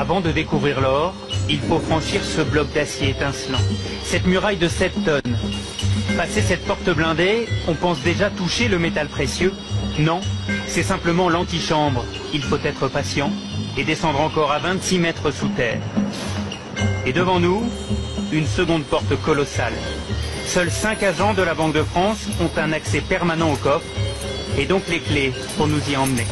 Avant de découvrir l'or, il faut franchir ce bloc d'acier étincelant, cette muraille de 7 tonnes. Passer cette porte blindée, on pense déjà toucher le métal précieux. Non, c'est simplement l'antichambre. Il faut être patient et descendre encore à 26 mètres sous terre. Et devant nous, une seconde porte colossale. Seuls 5 agents de la Banque de France ont un accès permanent au coffre et donc les clés pour nous y emmener.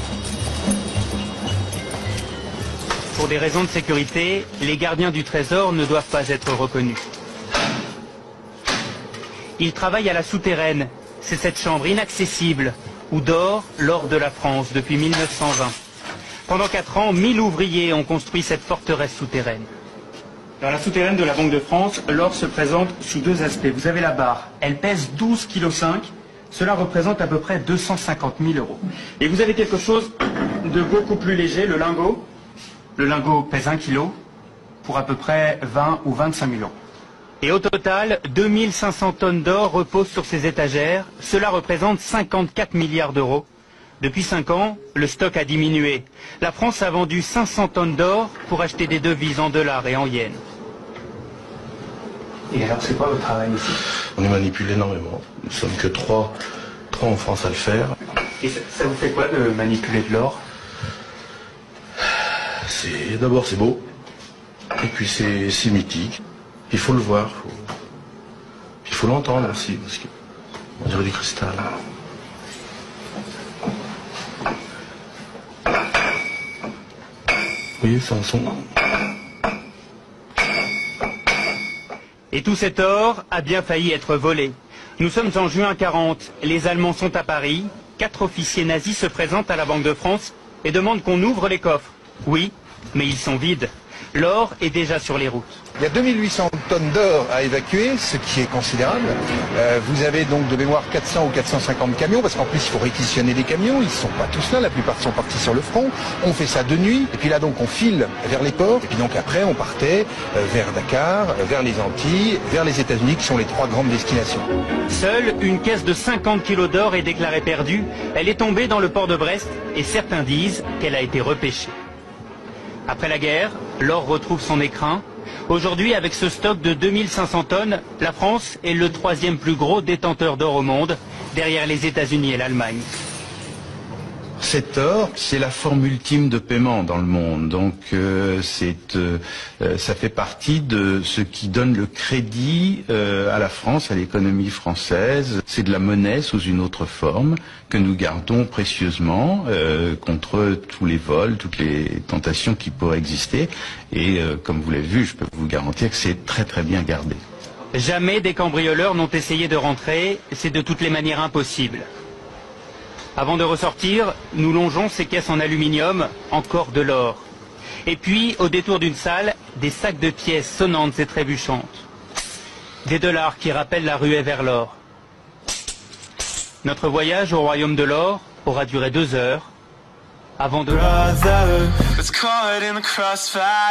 Pour des raisons de sécurité, les gardiens du trésor ne doivent pas être reconnus. Ils travaillent à la souterraine. C'est cette chambre inaccessible où dort l'or de la France depuis 1920. Pendant 4 ans, 1000 ouvriers ont construit cette forteresse souterraine. Dans la souterraine de la Banque de France, l'or se présente sous 2 aspects. Vous avez la barre, elle pèse 12,5 kg. Cela représente à peu près 250 000 €. Et vous avez quelque chose de beaucoup plus léger, le lingot. Le lingot pèse 1 kg pour à peu près 20 ou 25 000 €. Et au total, 2500 tonnes d'or reposent sur ces étagères. Cela représente 54 milliards d'euros. Depuis 5 ans, le stock a diminué. La France a vendu 500 tonnes d'or pour acheter des devises en dollars et en yens. Et alors, c'est quoi votre travail ici? On y manipule énormément. Nous ne sommes que 3 en France à le faire. Et ça vous fait quoi de manipuler de l'or? D'abord c'est beau, et puis c'est mythique. Il faut le voir, il faut l'entendre aussi, parce qu'on dirait du cristal. Oui, c'est un son. Et tout cet or a bien failli être volé. Nous sommes en juin 40, les Allemands sont à Paris, 4 officiers nazis se présentent à la Banque de France et demandent qu'on ouvre les coffres. Oui, mais ils sont vides. L'or est déjà sur les routes. Il y a 2800 tonnes d'or à évacuer, ce qui est considérable. Vous avez donc de mémoire 400 ou 450 camions, parce qu'en plus il faut réquisitionner les camions, ils ne sont pas tous là, la plupart sont partis sur le front. On fait ça de nuit, et puis là donc on file vers les ports, et puis donc après on partait vers Dakar, vers les Antilles, vers les États-Unis, qui sont les 3 grandes destinations. Seule une caisse de 50 kilos d'or est déclarée perdue. Elle est tombée dans le port de Brest, et certains disent qu'elle a été repêchée. Après la guerre, l'or retrouve son écrin. Aujourd'hui, avec ce stock de 2500 tonnes, la France est le 3e plus gros détenteur d'or au monde, derrière les États-Unis et l'Allemagne. Cet or, c'est la forme ultime de paiement dans le monde. Donc ça fait partie de ce qui donne le crédit à la France, à l'économie française. C'est de la monnaie sous une autre forme que nous gardons précieusement contre tous les vols, toutes les tentations qui pourraient exister. Et comme vous l'avez vu, je peux vous garantir que c'est très très bien gardé. Jamais des cambrioleurs n'ont essayé de rentrer, c'est de toutes les manières impossible. Avant de ressortir, nous longeons ces caisses en aluminium, encore de l'or. Et puis, au détour d'une salle, des sacs de pièces sonnantes et trébuchantes. Des dollars qui rappellent la ruée vers l'or. Notre voyage au royaume de l'or aura duré 2 heures, avant de... Caught in the crossfire.